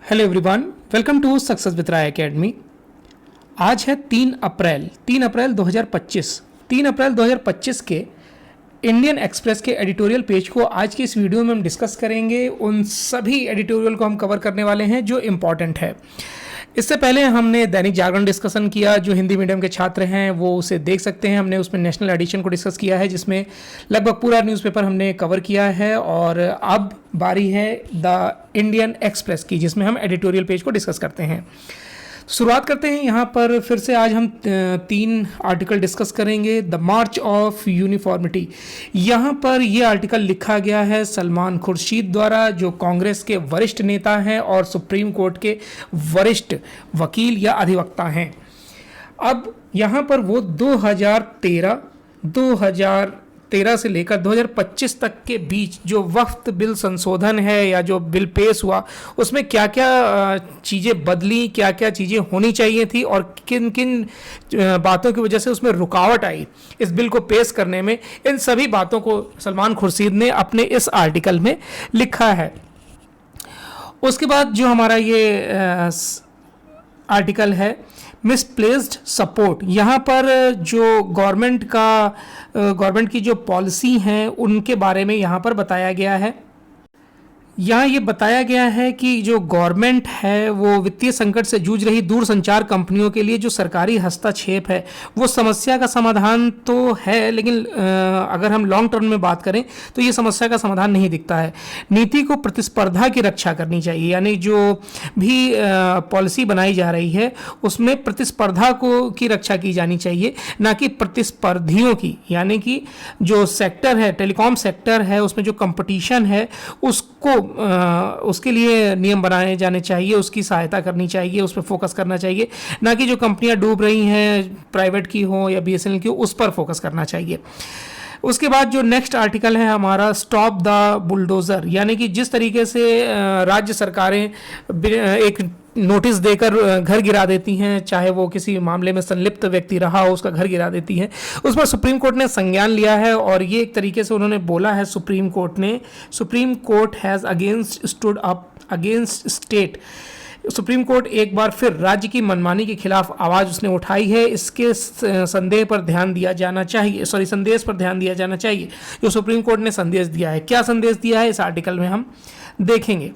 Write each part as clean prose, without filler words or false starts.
Hello everyone, welcome to success with Rai academy. आज है 3 April 2025। 3 April 2025 के इंडियन एक्सप्रेस के एडिटोरियल पेज को आज की इस वीडियो में हम डिस्कस करेंगे। उन सभी एडिटोरियल को हम कवर करने वाले हैं जो इम्पॉर्टेंट है। इससे पहले हमने दैनिक जागरण डिस्कशन किया, जो हिंदी मीडियम के छात्र हैं वो उसे देख सकते हैं। हमने उसमें नेशनल एडिशन को डिस्कस किया है जिसमें लगभग पूरा न्यूज़पेपर हमने कवर किया है। और अब बारी है द इंडियन एक्सप्रेस की, जिसमें हम एडिटोरियल पेज को डिस्कस करते हैं। शुरुआत करते हैं यहाँ पर फिर से। आज हम 3 आर्टिकल डिस्कस करेंगे। द मार्च ऑफ यूनिफॉर्मिटी, यहाँ पर ये आर्टिकल लिखा गया है सलमान खुर्शीद द्वारा, जो कांग्रेस के वरिष्ठ नेता हैं और सुप्रीम कोर्ट के वरिष्ठ वकील या अधिवक्ता हैं। अब यहाँ पर वो 2013 से लेकर 2025 तक के बीच जो वक्फ बिल संशोधन है या जो बिल पेश हुआ, उसमें क्या क्या चीज़ें बदली, क्या क्या चीज़ें होनी चाहिए थी और किन किन बातों की वजह से उसमें रुकावट आई इस बिल को पेश करने में, इन सभी बातों को सलमान खुर्शीद ने अपने इस आर्टिकल में लिखा है। उसके बाद जो हमारा ये आर्टिकल है मिसप्लेस्ड सपोर्ट, यहाँ पर जो गवर्नमेंट की जो पॉलिसी हैं उनके बारे में यहाँ पर बताया गया है। यहाँ ये बताया गया है कि जो गवर्नमेंट है वो वित्तीय संकट से जूझ रही दूरसंचार कंपनियों के लिए जो सरकारी हस्तक्षेप है वो समस्या का समाधान तो है, लेकिन अगर हम लॉन्ग टर्म में बात करें तो ये समस्या का समाधान नहीं दिखता है। नीति को प्रतिस्पर्धा की रक्षा करनी चाहिए, यानी जो भी पॉलिसी बनाई जा रही है उसमें प्रतिस्पर्धा की रक्षा की जानी चाहिए, ना कि प्रतिस्पर्धियों की। यानी कि जो सेक्टर है, टेलीकॉम सेक्टर है, उसमें जो कंपटीशन है उसके लिए नियम बनाए जाने चाहिए, उसकी सहायता करनी चाहिए, उस पर फोकस करना चाहिए, ना कि जो कंपनियां डूब रही हैं प्राइवेट की हो या बीएसएनएल की हो उस पर फोकस करना चाहिए। उसके बाद जो नेक्स्ट आर्टिकल है हमारा स्टॉप द बुलडोज़र, यानी कि जिस तरीके से राज्य सरकारें एक नोटिस देकर घर गिरा देती हैं, चाहे वो किसी मामले में संलिप्त व्यक्ति रहा हो उसका घर गिरा देती हैं, उस पर सुप्रीम कोर्ट ने संज्ञान लिया है। और ये एक तरीके से उन्होंने बोला है, supreme court has against stood up against state. Supreme court एक बार फिर राज्य की मनमानी के खिलाफ आवाज़ उसने उठाई है। इसके संदेश पर ध्यान दिया जाना चाहिए जो सुप्रीम कोर्ट ने संदेश दिया है। क्या संदेश दिया है इस आर्टिकल में हम देखेंगे।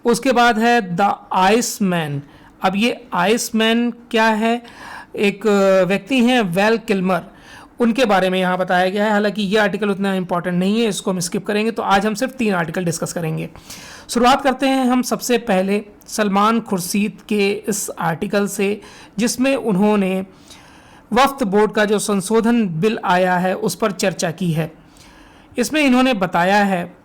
उसके बाद है द आइसमैन। अब ये आइसमैन क्या है? एक व्यक्ति हैं वैल किल्मर, उनके बारे में यहाँ बताया गया है। हालांकि ये आर्टिकल उतना इंपॉर्टेंट नहीं है, इसको हम स्किप करेंगे। तो आज हम सिर्फ 3 आर्टिकल डिस्कस करेंगे। शुरुआत करते हैं हम सबसे पहले सलमान खुर्शीद के इस आर्टिकल से, जिसमें उन्होंने वक्फ बोर्ड का जो संशोधन बिल आया है उस पर चर्चा की है। इसमें इन्होंने बताया है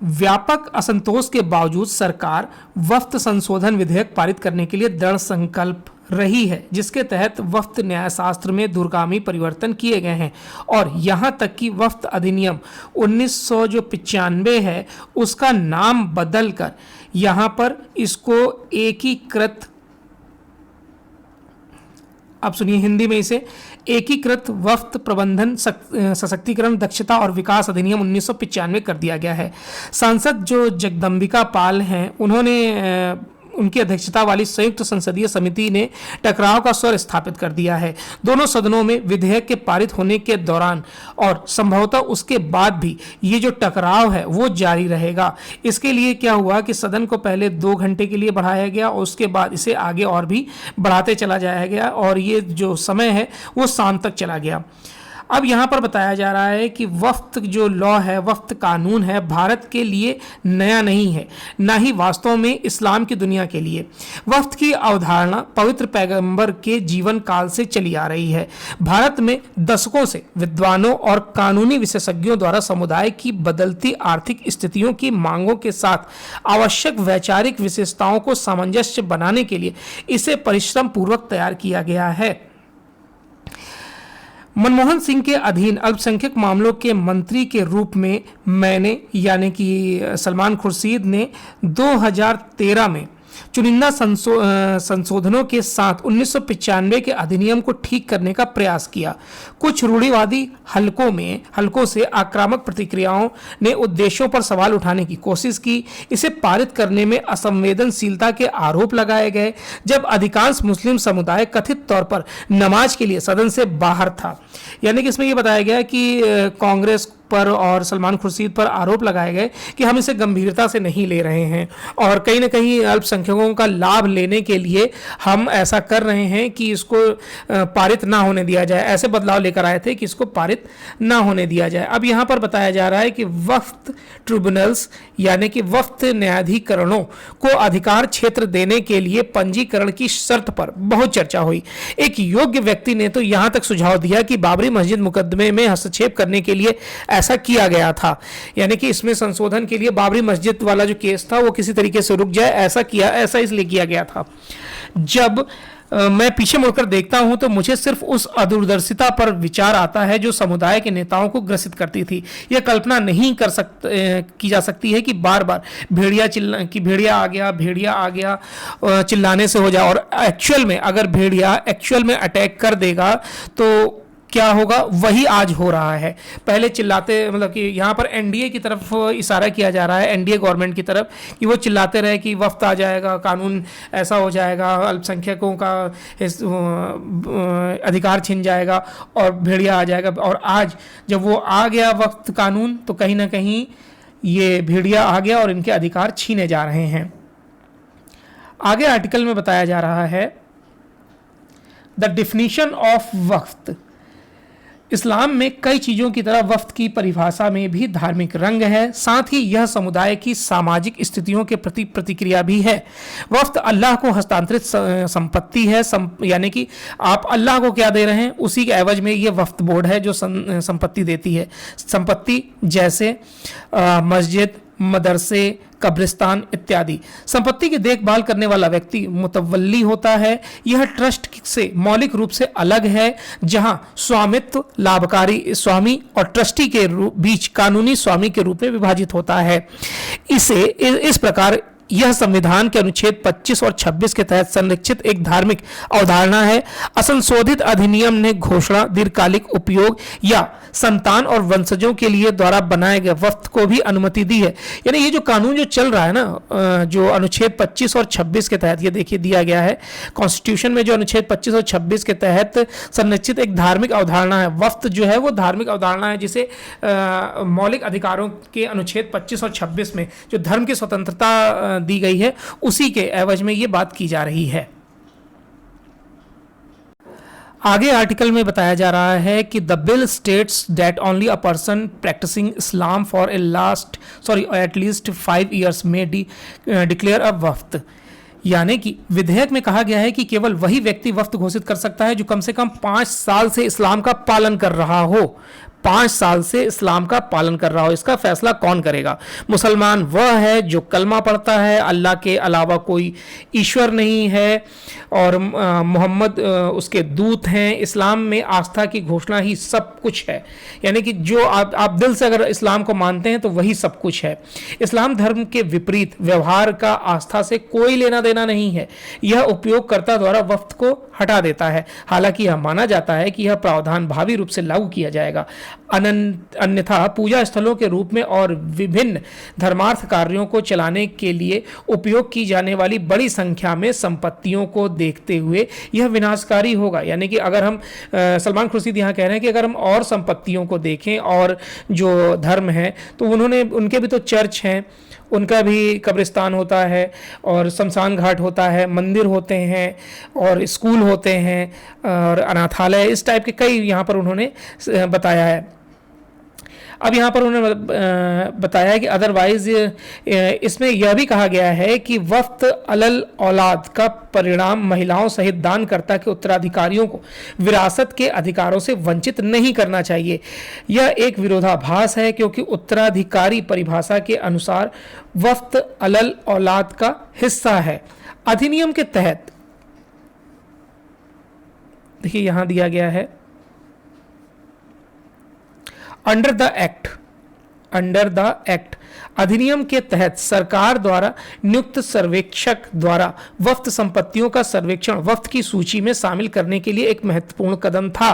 व्यापक असंतोष के बावजूद सरकार वक्फ संशोधन विधेयक पारित करने के लिए दृढ़ संकल्प रही है, जिसके तहत वक्फ न्यायशास्त्र में दूरगामी परिवर्तन किए गए हैं। और यहाँ तक कि वक्फ अधिनियम 1995 है उसका नाम बदलकर यहाँ पर इसको एकीकृत, अब सुनिए हिंदी में इसे एकीकृत वक्फ प्रबंधन सशक्तिकरण दक्षता और विकास अधिनियम 1995 कर दिया गया है। सांसद जो जगदम्बिका पाल हैं, उन्होंने उनकी अध्यक्षता वाली संयुक्त संसदीय समिति ने टकराव का स्वर स्थापित कर दिया है। दोनों सदनों में विधेयक के पारित होने के दौरान और संभवतः उसके बाद भी ये जो टकराव है वो जारी रहेगा। इसके लिए क्या हुआ कि सदन को पहले 2 घंटे के लिए बढ़ाया गया और उसके बाद इसे आगे और भी बढ़ाते चला जाया गया और ये जो समय है वो शाम तक चला गया। अब यहाँ पर बताया जा रहा है कि वक्फ जो लॉ है, वक्फ कानून है, भारत के लिए नया नहीं है, ना ही वास्तव में इस्लाम की दुनिया के लिए। वक्फ की अवधारणा पवित्र पैगंबर के जीवन काल से चली आ रही है। भारत में दशकों से विद्वानों और कानूनी विशेषज्ञों द्वारा समुदाय की बदलती आर्थिक स्थितियों की मांगों के साथ आवश्यक वैचारिक विशेषताओं को सामंजस्य बनाने के लिए इसे परिश्रम पूर्वक तैयार किया गया है। मनमोहन सिंह के अधीन अल्पसंख्यक मामलों के मंत्री के रूप में मैंने, यानी कि सलमान खुर्शीद ने 2013 में चुनिंदा संशोधनों के साथ 1995 के अधिनियम को ठीक करने का प्रयास किया। कुछ रूढ़िवादी हलकों से आक्रामक प्रतिक्रियाओं ने उद्देश्यों पर सवाल उठाने की कोशिश की। इसे पारित करने में असंवेदनशीलता के आरोप लगाए गए, जब अधिकांश मुस्लिम समुदाय कथित तौर पर नमाज के लिए सदन से बाहर था। यानी कि इसमें यह बताया गया कि कांग्रेस पर और सलमान खुर्शीद पर आरोप लगाए गए कि हम इसे गंभीरता से नहीं ले रहे हैं और कहीं ना कहीं अल्पसंख्यकों का लाभ लेने के लिए हम ऐसा कर रहे हैं कि इसको पारित ना होने दिया जाए। ऐसे बदलाव लेकर आए थे कि इसको पारित ना होने दिया जाए। अब यहाँ पर बताया जा रहा है कि वक्फ ट्रिब्यूनल्स यानी कि वक्फ न्यायाधिकरणों को अधिकार क्षेत्र देने के लिए पंजीकरण की शर्त पर बहुत चर्चा हुई। एक योग्य व्यक्ति ने तो यहाँ तक सुझाव दिया कि बाबरी मस्जिद मुकदमे में हस्तक्षेप करने के लिए ऐसा किया गया था, यानी कि इसमें संशोधन के लिए बाबरी मस्जिद वाला जो केस था वो किसी तरीके से रुक जाए, ऐसा इसलिए किया गया था। जब मैं पीछे मुड़कर देखता हूं तो मुझे सिर्फ उस अदूरदर्शिता पर विचार आता है जो समुदाय के नेताओं को ग्रसित करती थी। यह कल्पना नहीं की जा सकती है कि बार बार भेड़िया आ गया चिल्लाने से हो जाए, और एक्चुअल में अगर भेड़िया एक्चुअल में अटैक कर देगा तो क्या होगा, वही आज हो रहा है। पहले चिल्लाते, मतलब कि यहाँ पर एनडीए की तरफ इशारा किया जा रहा है, एनडीए गवर्नमेंट की तरफ, कि वो चिल्लाते रहे कि वफ्त आ जाएगा, कानून ऐसा हो जाएगा, अल्पसंख्यकों का अधिकार छिन जाएगा और भेड़िया आ जाएगा। और आज जब वो आ गया वक्त कानून, तो कहीं ना कहीं ये भेड़िया आ गया और इनके अधिकार छीने जा रहे हैं। आगे आर्टिकल में बताया जा रहा है द डिफिनीशन ऑफ वक्फ। इस्लाम में कई चीज़ों की तरह वक्फ की परिभाषा में भी धार्मिक रंग है, साथ ही यह समुदाय की सामाजिक स्थितियों के प्रति प्रतिक्रिया भी है। वक्फ अल्लाह को हस्तांतरित संपत्ति है, यानी कि आप अल्लाह को क्या दे रहे हैं उसी के एवज में ये वक्फ बोर्ड है जो संपत्ति देती है। संपत्ति जैसे मस्जिद, मदरसे, कब्रिस्तान इत्यादि। संपत्ति की देखभाल करने वाला व्यक्ति मुतवल्ली होता है। यह ट्रस्ट से मौलिक रूप से अलग है, जहां स्वामित्व लाभकारी स्वामी और ट्रस्टी के बीच कानूनी स्वामी के रूप में विभाजित होता है। इस प्रकार यह संविधान के अनुच्छेद 25 और 26 के तहत संरक्षित एक धार्मिक अवधारणा है। असंशोधित अधिनियम ने घोषणा, दीर्घकालिक उपयोग या संतान और वंशजों के लिए द्वारा बनाए गए वक्फ को भी अनुमति दी है। यानी ये जो कानून जो चल रहा है ना, जो अनुच्छेद 25 और 26 के तहत, ये देखिए दिया गया है कॉन्स्टिट्यूशन में, जो अनुच्छेद 25 और 26 के तहत संरक्षित एक धार्मिक अवधारणा है। वक्फ जो है वो धार्मिक अवधारणा है जिसे मौलिक अधिकारों के अनुच्छेद 25 और 26 में जो धर्म की स्वतंत्रता दी गई है, उसी के एवज में ये बात की जा रही है। आगे आर्टिकल में बताया जा रहा है कि the bill states that only a person practising Islam for at least 5 years में डिक्लेयर अ वक्फ। यानी कि विधेयक में कहा गया है कि केवल वही व्यक्ति वक्फ घोषित कर सकता है जो कम से कम 5 साल से इस्लाम का पालन कर रहा हो। 5 साल से इस्लाम का पालन कर रहा हो। इसका फैसला कौन करेगा? मुसलमान वह है जो कलमा पढ़ता है, अल्लाह के अलावा कोई ईश्वर नहीं है और मोहम्मद उसके दूत हैं। इस्लाम में आस्था की घोषणा ही सब कुछ है। यानी कि जो आप दिल से अगर इस्लाम को मानते हैं तो वही सब कुछ है। इस्लाम धर्म के विपरीत व्यवहार का आस्था से कोई लेना देना नहीं है। यह उपयोगकर्ता द्वारा वक्फ को हटा देता है। हालांकि यह माना जाता है कि यह प्रावधान भावी रूप से लागू किया जाएगा। अन्यथा पूजा स्थलों के रूप में और विभिन्न धर्मार्थ कार्यों को चलाने के लिए उपयोग की जाने वाली बड़ी संख्या में संपत्तियों को देखते हुए यह विनाशकारी होगा। यानी कि अगर हम सलमान खुर्शीद यहाँ कह रहे हैं कि अगर हम और संपत्तियों को देखें और जो धर्म है तो उनके भी तो चर्च हैं, उनका भी कब्रिस्तान होता है और शमशान घाट होता है, मंदिर होते हैं और स्कूल होते हैं और अनाथालय, इस टाइप के कई यहाँ पर उन्होंने बताया है। अब यहाँ पर उन्होंने बताया कि अदरवाइज इसमें यह भी कहा गया है कि वक्फ अलल औलाद का परिणाम महिलाओं सहित दानकर्ता के उत्तराधिकारियों को विरासत के अधिकारों से वंचित नहीं करना चाहिए। यह एक विरोधाभास है क्योंकि उत्तराधिकारी परिभाषा के अनुसार वक्फ अलल औलाद का हिस्सा है। अधिनियम के तहत देखिए यहाँ दिया गया है, Under the Act, under the act. अधिनियम के तहत सरकार द्वारा नियुक्त सर्वेक्षक द्वारा वक्फ संपत्तियों का सर्वेक्षण वक्फ की सूची में शामिल करने के लिए एक महत्वपूर्ण कदम था।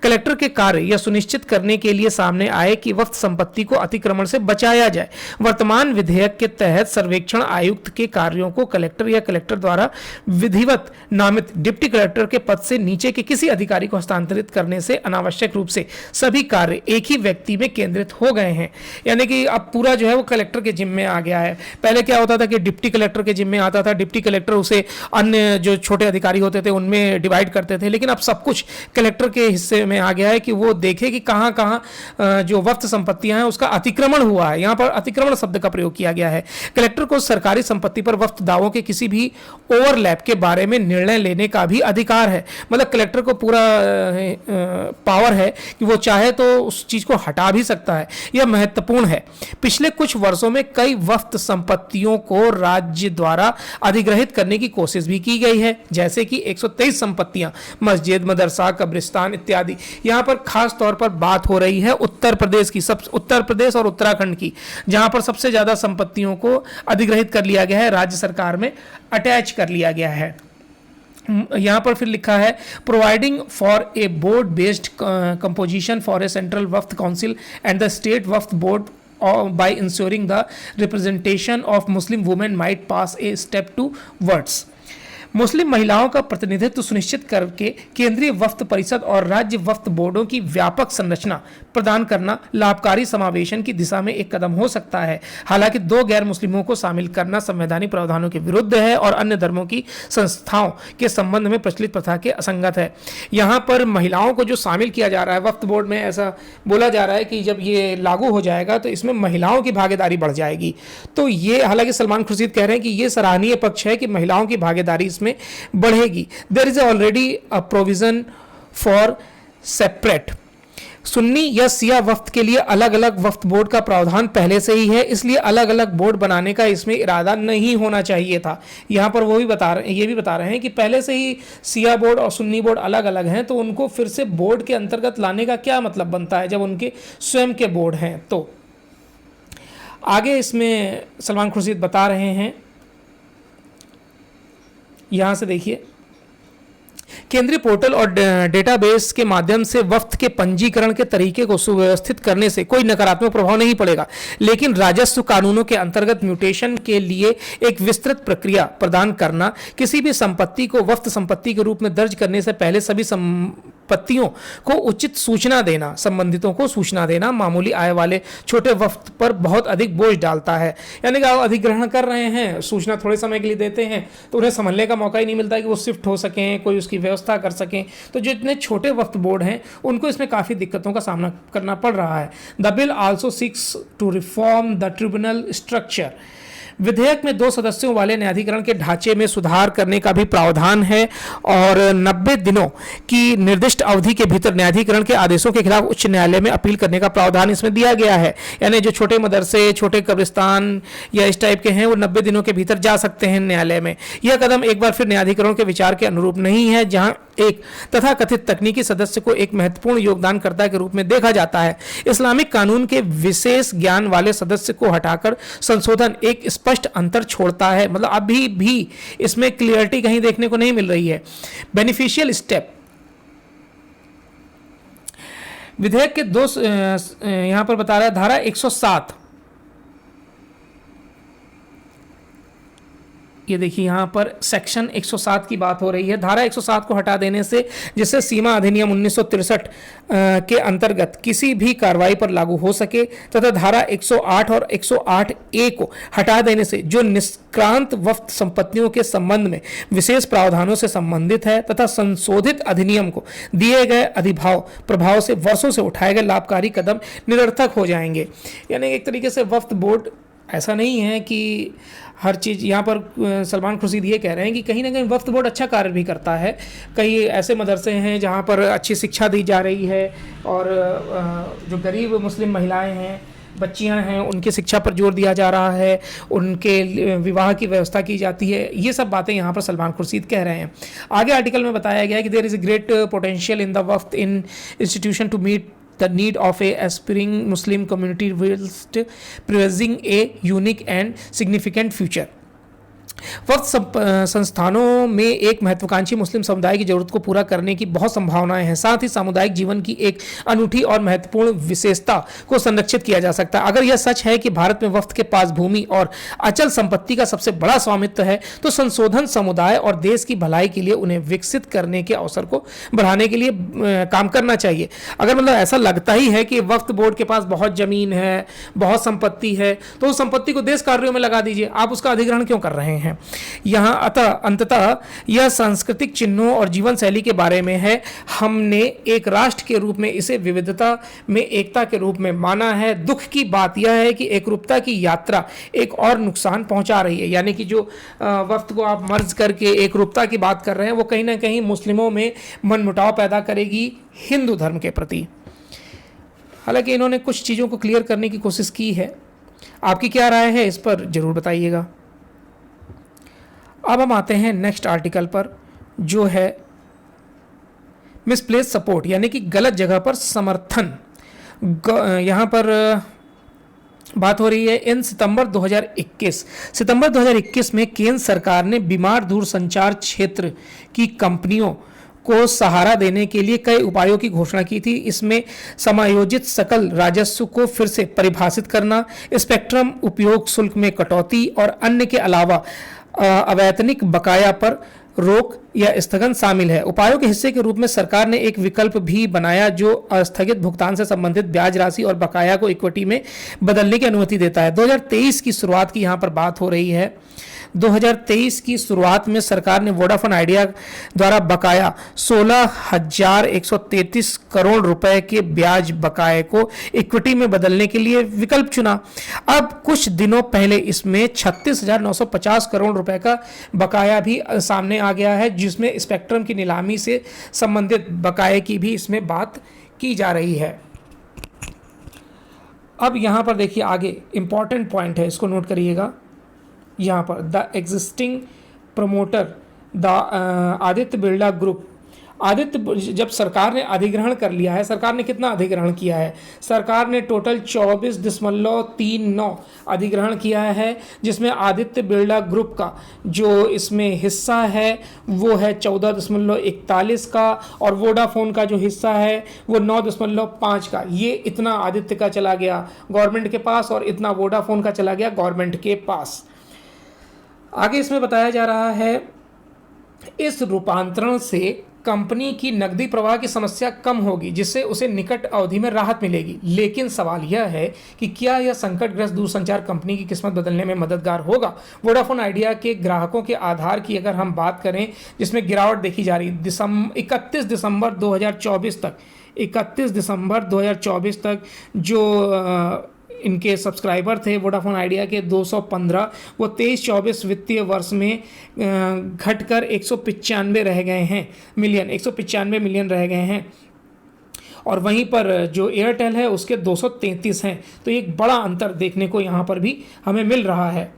कलेक्टर के कार्य यह सुनिश्चित करने के लिए सामने आए कि वक्फ संपत्ति को अतिक्रमण से बचाया जाए। वर्तमान विधेयक के तहत सर्वेक्षण आयुक्त के कार्यों को कलेक्टर या कलेक्टर द्वारा विधिवत नामित डिप्टी कलेक्टर के पद से नीचे के किसी अधिकारी को हस्तांतरित करने से अनावश्यक रूप से सभी कार्य एक ही व्यक्ति में केंद्रित हो गए हैं। यानी कि अब पूरा जो है वो कलेक्टर के जिम्मे आ गया है। पहले क्या होता था कि डिप्टी कलेक्टर के जिम्मे आता था, डिप्टी कलेक्टर उसे अन्य जो छोटे अधिकारी होते थे उनमें डिवाइड करते थे, लेकिन अब सब कुछ कलेक्टर के हिस्से में आ गया है कि वो देखे कि कहाँ कहाँ जो वक्फ संपत्तियां हैं उसका अतिक्रमण हुआ है। यहाँ पर अतिक्रमण शब्द का प्रयोग किया गया है। कलेक्टर को सरकारी संपत्ति पर वक्फ दावों के किसी भी ओवरलैप के बारे में निर्णय लेने का भी अधिकार है। मतलब कलेक्टर को पूरा पावर है कि वो चाहे तो उस चीज को हटा भी सकता है। यह महत्वपूर्ण है। पिछले कुछ वर्षों में कई वक्फ संपत्तियों को राज्य द्वारा अधिग्रहित करने की कोशिश भी की गई है, जैसे कि 123 संपत्तियां, मस्जिद, मदरसा, कब्रिस्तान इत्यादि। यहां पर खास तौर पर बात हो रही है उत्तर प्रदेश की, उत्तर प्रदेश और उत्तराखंड की, जहां पर सबसे ज्यादा संपत्तियों को अधिग्रहित कर लिया गया है, राज्य सरकार में अटैच कर लिया गया है। यहाँ पर फिर लिखा है providing for a board based composition for a central Waqf council and the state Waqf board by ensuring the representation of Muslim women might pass a step towards। मुस्लिम महिलाओं का प्रतिनिधित्व सुनिश्चित करके केंद्रीय वक्फ परिषद और राज्य वक्फ बोर्डों की व्यापक संरचना प्रदान करना लाभकारी समावेशन की दिशा में एक कदम हो सकता है। हालांकि दो गैर मुस्लिमों को शामिल करना संवैधानिक प्रावधानों के विरुद्ध है और अन्य धर्मों की संस्थाओं के संबंध में प्रचलित प्रथा के असंगत है। यहाँ पर महिलाओं को जो शामिल किया जा रहा है वक्फ बोर्ड में, ऐसा बोला जा रहा है कि जब ये लागू हो जाएगा तो इसमें महिलाओं की भागीदारी बढ़ जाएगी। तो ये हालांकि सलमान खुर्शीद कह रहे हैं कि ये सराहनीय पक्ष है कि महिलाओं की भागीदारी इसमें बढ़ेगी। There is already a provision for separate Sunni या शिया वक्फ के लिए अलग अलग वक्फ बोर्ड का प्रावधान पहले से ही है, इसलिए अलग अलग बोर्ड बनाने का इसमें इरादा नहीं होना चाहिए था। यहाँ पर वो भी बता रहे हैं, ये भी बता रहे हैं कि पहले से ही शिया बोर्ड और सुन्नी बोर्ड अलग अलग हैं, तो उनको फिर से बोर्ड के अंतर्गत लाने का क्या मतलब बनता है जब उनके स्वयं के बोर्ड हैं। तो आगे इसमें सलमान खुर्शीद बता रहे हैं, यहाँ से देखिए, केंद्रीय पोर्टल और डेटाबेस के माध्यम से वक्फ के पंजीकरण के तरीके को सुव्यवस्थित करने से कोई नकारात्मक प्रभाव नहीं पड़ेगा, लेकिन राजस्व कानूनों के अंतर्गत म्यूटेशन के लिए एक विस्तृत प्रक्रिया प्रदान करना, किसी भी संपत्ति को वक्फ संपत्ति के रूप में दर्ज करने से पहले सभी संपत्तियों को उचित सूचना देना, संबंधितों को सूचना देना मामूली आय वाले छोटे वक्फ पर बहुत अधिक बोझ डालता है। यानी कि आप अधिग्रहण कर रहे हैं, सूचना थोड़े समय के लिए देते हैं तो उन्हें समझने का मौका ही नहीं मिलता है कि वो शिफ्ट हो सकें, कोई उसकी व्यवस्था कर सकें। तो जो इतने छोटे वक्फ बोर्ड हैं उनको इसमें काफ़ी दिक्कतों का सामना करना पड़ रहा है। The bill also seeks to reform the tribunal structure. विधेयक में 2 सदस्यों वाले न्यायाधिकरण के ढांचे में सुधार करने का भी प्रावधान है और 90 दिनों की निर्दिष्ट अवधि के भीतर न्यायाधिकरण के आदेशों के खिलाफ उच्च न्यायालय में अपील करने का प्रावधान इसमें दिया गया है। यानी जो छोटे मदरसे, छोटे कब्रिस्तान या इस टाइप के हैं वो 90 दिनों के भीतर जा सकते हैं न्यायालय में। यह कदम एक बार फिर न्यायाधिकरण के विचार के अनुरूप नहीं है, जहां एक तथाकथित तकनीकी सदस्य को एक महत्वपूर्ण योगदानकर्ता के रूप में देखा जाता है। इस्लामिक कानून के विशेष ज्ञान वाले सदस्य को हटाकर संशोधन एक स्पष्ट अंतर छोड़ता है। मतलब अभी भी इसमें क्लियरिटी कहीं देखने को नहीं मिल रही है। बेनिफिशियल स्टेप, विधेयक के 2 यहां पर बता रहा है धारा 107, ये देखिए यहाँ पर सेक्शन 107 की बात हो रही है। धारा 107 को हटा देने से, जिससे सीमा अधिनियम 1963 के अंतर्गत किसी भी कार्रवाई पर लागू हो सके, तथा धारा 108 और 108A को हटा देने से जो निष्क्रांत वक्फ संपत्तियों के संबंध में विशेष प्रावधानों से संबंधित है, तथा संशोधित अधिनियम को दिए गए अधिभाव प्रभाव से वर्षों से उठाए गए लाभकारी कदम निरर्थक हो जाएंगे। यानी एक तरीके से वक्फ बोर्ड ऐसा नहीं है कि हर चीज़, यहाँ पर सलमान खुर्शीद ये कह रहे हैं कि कहीं ना कहीं वक्फ बोर्ड अच्छा कार्य भी करता है। कई ऐसे मदरसे हैं जहाँ पर अच्छी शिक्षा दी जा रही है और जो गरीब मुस्लिम महिलाएं हैं, बच्चियां हैं, उनकी शिक्षा पर जोर दिया जा रहा है, उनके विवाह की व्यवस्था की जाती है। ये सब बातें यहाँ पर सलमान खुर्शीद कह रहे हैं। आगे आर्टिकल में बताया गया है कि there is a great potential in the waqf in institution to meet the need of a aspiring Muslim community whilst preserving a unique and significant future. वक्त संस्थानों में एक महत्वाकांक्षी मुस्लिम समुदाय की जरूरत को पूरा करने की बहुत संभावनाएं हैं। साथ ही सामुदायिक जीवन की एक अनूठी और महत्वपूर्ण विशेषता को संरक्षित किया जा सकता है। अगर यह सच है कि भारत में वक्त के पास भूमि और अचल संपत्ति का सबसे बड़ा स्वामित्व है, तो संशोधन समुदाय और देश की भलाई के लिए उन्हें विकसित करने के अवसर को बढ़ाने के लिए काम करना चाहिए। अगर मतलब ऐसा लगता ही है कि वक्फ बोर्ड के पास बहुत जमीन है, बहुत संपत्ति है, तो उस संपत्ति को देश कार्यों में लगा दीजिए। आप उसका अधिग्रहण क्यों कर रहे हैं? यहाँ अंततः यह सांस्कृतिक चिन्हों और जीवन शैली के बारे में है। हमने एक राष्ट्र के रूप में इसे विविधता में एकता के रूप में माना है। दुख की बात यह है कि एकरूपता की यात्रा एक और नुकसान पहुंचा रही है। यानी कि जो वक्त को आप मर्ज करके एकरूपता की बात कर रहे हैं, वो कहीं ना कहीं मुस्लिमों में मनमुटाव पैदा करेगी हिंदू धर्म के प्रति। हालांकि इन्होंने कुछ चीज़ों को क्लियर करने की कोशिश की है। आपकी क्या राय है इस पर जरूर बताइएगा। अब हम आते हैं नेक्स्ट आर्टिकल पर, जो है मिसप्लेस सपोर्ट, यानी कि गलत जगह पर समर्थन। यहाँ पर बात हो रही है इन सितंबर 2021 में केंद्र सरकार ने बीमार दूरसंचार क्षेत्र की कंपनियों को सहारा देने के लिए कई उपायों की घोषणा की थी। इसमें समायोजित सकल राजस्व को फिर से परिभाषित करना, स्पेक्ट्रम उपयोग शुल्क में कटौती और अन्य के अलावा अवैतनिक बकाया पर रोक या स्थगन शामिल है। उपायों के हिस्से के रूप में सरकार ने एक विकल्प भी बनाया जो अस्थगित भुगतान से संबंधित ब्याज राशि और बकाया को इक्विटी में बदलने की अनुमति देता है। 2023 की शुरुआत की यहाँ पर बात हो रही है। 2023 की शुरुआत में सरकार ने वोडाफोन आइडिया द्वारा बकाया 16,133 करोड़ रुपए के ब्याज बकाये को इक्विटी में बदलने के लिए विकल्प चुना। अब कुछ दिनों पहले इसमें 36,950 करोड़ रुपए का बकाया भी सामने आ गया है, जिसमें स्पेक्ट्रम की नीलामी से संबंधित बकाये की भी इसमें बात की जा रही है। अब यहाँ पर देखिए आगे इंपॉर्टेंट पॉइंट है, इसको नोट करिएगा। यहाँ पर the existing promoter the Aditya Birla group, जब सरकार ने अधिग्रहण कर लिया है, सरकार ने कितना अधिग्रहण किया है? सरकार ने टोटल 24.39 अधिग्रहण किया है, जिसमें आदित्य बिरला ग्रुप का जो इसमें हिस्सा है वो है 14.41 का, और वोडाफोन का जो हिस्सा है वो 9.5 का। ये इतना आदित्य का चला गया गवर्नमेंट के पास और इतना वोडाफोन का चला गया गवर्नमेंट के पास। आगे इसमें बताया जा रहा है इस रूपांतरण से कंपनी की नकदी प्रवाह की समस्या कम होगी, जिससे उसे निकट अवधि में राहत मिलेगी। लेकिन सवाल यह है कि क्या यह संकटग्रस्त दूरसंचार कंपनी की किस्मत बदलने में मददगार होगा? वोडाफोन आइडिया के ग्राहकों के आधार की अगर हम बात करें, जिसमें गिरावट देखी जा रही 31 दिसंबर 2024 तक जो इनके सब्सक्राइबर थे वोडाफोन आइडिया के 215, वो 23-24 वित्तीय वर्ष में घटकर 195 रह गए हैं मिलियन, 195 मिलियन रह गए हैं। और वहीं पर जो एयरटेल है उसके 233 हैं। तो एक बड़ा अंतर देखने को यहाँ पर भी हमें मिल रहा है।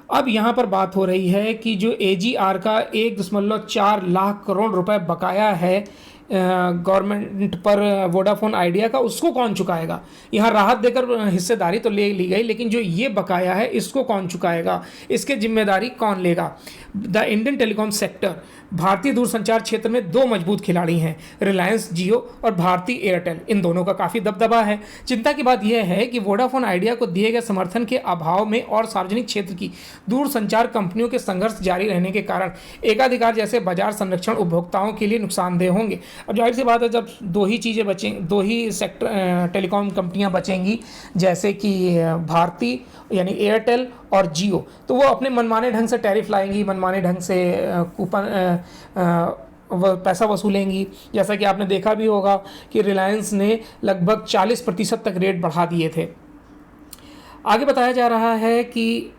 अब यहाँ पर बात हो रही है कि जो AGR का 1.4 लाख करोड़ रुपए बकाया है गवर्नमेंट पर वोडाफोन आइडिया का, उसको कौन चुकाएगा? यहाँ राहत देकर हिस्सेदारी तो ले ली गई, लेकिन जो ये बकाया है इसको कौन चुकाएगा? इसकी जिम्मेदारी कौन लेगा? द इंडियन टेलीकॉम सेक्टर, भारतीय दूरसंचार क्षेत्र में दो मजबूत खिलाड़ी हैं, रिलायंस जियो और भारती एयरटेल। इन दोनों का काफ़ी दबदबा है। चिंता की बात यह है कि वोडाफोन आइडिया को दिए गए समर्थन के अभाव में और सार्वजनिक क्षेत्र की दूरसंचार कंपनियों के संघर्ष जारी रहने के कारण एकाधिकार जैसे बाजार संरक्षण उपभोक्ताओं के लिए नुकसानदेह होंगे। अब जाहिर सी बात है, जब दो ही सेक्टर टेलीकॉम कंपनियां बचेंगी, जैसे कि भारती यानी एयरटेल और जियो, तो वो अपने मनमाने ढंग से टैरिफ लाएंगी, मनमाने ढंग से कूपन पैसा वसूलेंगी। जैसा कि आपने देखा भी होगा कि रिलायंस ने लगभग 40% तक रेट बढ़ा दिए थे। आगे बताया जा रहा है कि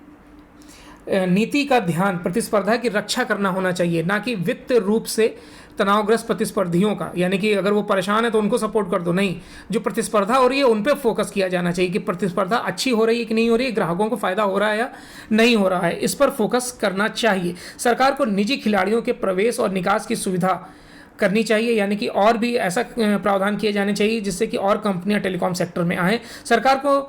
नीति का ध्यान प्रतिस्पर्धा की रक्षा करना होना चाहिए, ना कि वित्त रूप से तनावग्रस्त प्रतिस्पर्धियों का। यानी कि अगर वो परेशान है तो उनको सपोर्ट कर दो, नहीं, जो प्रतिस्पर्धा हो रही है उन पे फोकस किया जाना चाहिए कि प्रतिस्पर्धा अच्छी हो रही है कि नहीं हो रही है, ग्राहकों को फायदा हो रहा है या नहीं हो रहा है, इस पर फोकस करना चाहिए। सरकार को निजी खिलाड़ियों के प्रवेश और निकास की सुविधा करनी चाहिए, यानी कि और भी ऐसा प्रावधान किए जाने चाहिए जिससे कि और कंपनियां टेलीकॉम सेक्टर में आएँ। सरकार को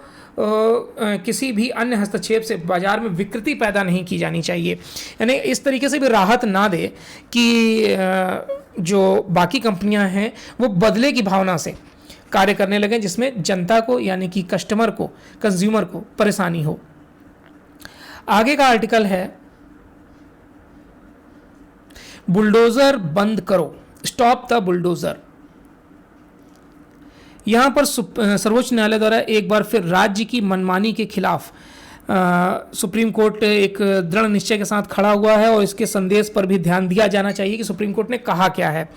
किसी भी अन्य हस्तक्षेप से बाजार में विकृति पैदा नहीं की जानी चाहिए, यानी इस तरीके से भी राहत ना दे कि जो बाकी कंपनियां हैं वो बदले की भावना से कार्य करने लगे, जिसमें जनता को यानी कि कस्टमर को, कंज्यूमर को परेशानी हो। आगे का आर्टिकल है बुलडोजर बंद करो, स्टॉप द बुलडोजर। यहां पर सर्वोच्च न्यायालय द्वारा एक बार फिर राज्य की मनमानी के खिलाफ सुप्रीम कोर्ट एक दृढ़ निश्चय के साथ खड़ा हुआ है और इसके संदेश पर भी ध्यान दिया जाना चाहिए कि सुप्रीम कोर्ट ने कहा क्या है।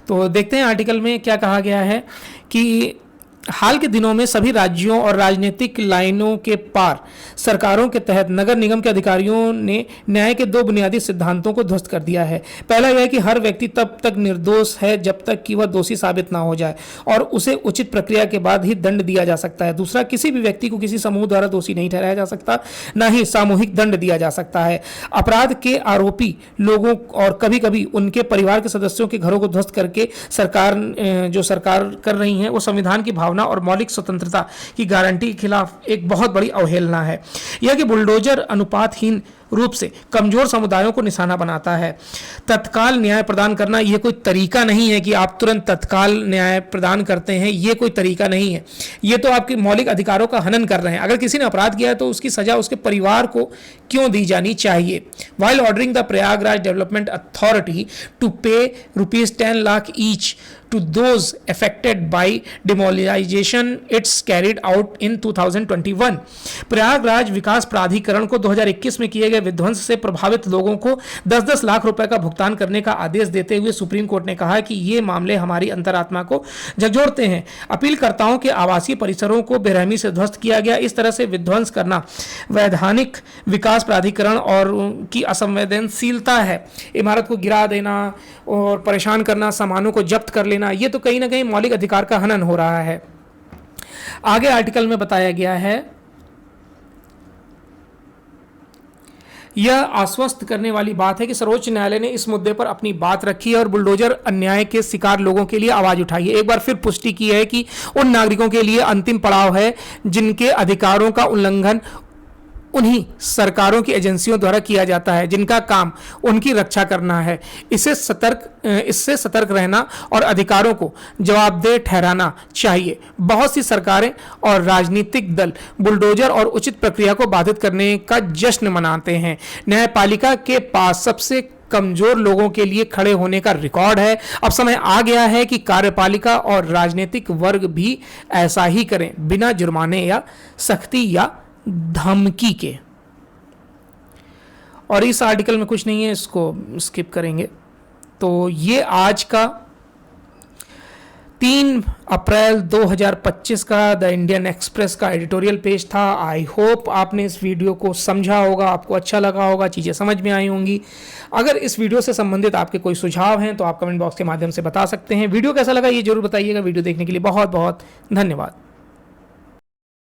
तो देखते हैं आर्टिकल में क्या कहा गया है कि हाल के दिनों में सभी राज्यों और राजनीतिक लाइनों के पार सरकारों के तहत नगर निगम के अधिकारियों ने न्याय के दो बुनियादी सिद्धांतों को ध्वस्त कर दिया है। पहला यह है कि हर व्यक्ति तब तक निर्दोष है जब तक कि वह दोषी साबित ना हो जाए और उसे उचित प्रक्रिया के बाद ही दंड दिया जा सकता है। दूसरा, किसी भी व्यक्ति को किसी समूह द्वारा दोषी नहीं ठहराया जा सकता, न ही सामूहिक दंड दिया जा सकता है। अपराध के आरोपी लोगों और कभी कभी उनके परिवार के सदस्यों के घरों को ध्वस्त करके सरकार कर रही है वो संविधान की भावना और मौलिक स्वतंत्रता की गारंटी के खिलाफ एक बहुत बड़ी अवहेलना है। यह कि बुलडोजर अनुपातहीन रूप से कमजोर समुदायों को निशाना बनाता है। तत्काल न्याय प्रदान करना यह कोई तरीका नहीं है कि आप तुरंत तत्काल न्याय प्रदान करते हैं, यह कोई तरीका नहीं है। यह तो आपके मौलिक अधिकारों का हनन कर रहे हैं। अगर किसी ने अपराध किया है तो उसकी सजा उसके परिवार को क्यों दी जानी चाहिए। While ordering the Prayagraj development authority to pay ₹10 lakh each to those affected by demoralization it's carried out in 2021। Prayagraj विकास प्राधिकरण को 2021 में किए गए विध्वंस से प्रभावित लोगों को 10-10 लाख रुपए का भुगतान करने का आदेश देते हुए सुप्रीम कोर्ट ने कहा कि ये मामले हमारी अंतरात्मा को झकझोरते हैं। अपीलकर्ताओं के आवासीय परिसरों को बेरहमी से ध्वस्त किया गया। इस तरह से विध्वंस करना वैधानिक विकास प्राधिकरण और की असंवेदनशीलता है। इमारत को गिरा देना और परेशान करना, सामानों को जब्त कर लेना, ये तो कहीं ना कहीं मौलिक अधिकार का हनन हो रहा है। आगे आर्टिकल में बताया गया है, यह आश्वस्त करने वाली बात है कि सर्वोच्च न्यायालय ने इस मुद्दे पर अपनी बात रखी है और बुलडोजर अन्याय के शिकार लोगों के लिए आवाज उठाई है। एक बार फिर पुष्टि की है कि उन नागरिकों के लिए अंतिम पड़ाव है जिनके अधिकारों का उल्लंघन उन्हीं सरकारों की एजेंसियों द्वारा किया जाता है जिनका काम उनकी रक्षा करना है। इससे सतर्क रहना और अधिकारों को जवाबदेह ठहराना चाहिए। बहुत सी सरकारें और राजनीतिक दल बुलडोजर और उचित प्रक्रिया को बाधित करने का जश्न मनाते हैं। न्यायपालिका के पास सबसे कमजोर लोगों के लिए खड़े होने का रिकॉर्ड है। अब समय आ गया है कि कार्यपालिका और राजनीतिक वर्ग भी ऐसा ही करें, बिना जुर्माने या सख्ती या धमकी के। और इस आर्टिकल में कुछ नहीं है, इसको स्किप करेंगे। तो ये आज का 3 अप्रैल 2025 का द इंडियन एक्सप्रेस का एडिटोरियल पेज था। आई होप आपने इस वीडियो को समझा होगा, आपको अच्छा लगा होगा, चीज़ें समझ में आई होंगी। अगर इस वीडियो से संबंधित आपके कोई सुझाव हैं तो आप कमेंट बॉक्स के माध्यम से बता सकते हैं। वीडियो कैसा लगा ये जरूर बताइएगा। वीडियो देखने के लिए बहुत बहुत धन्यवाद।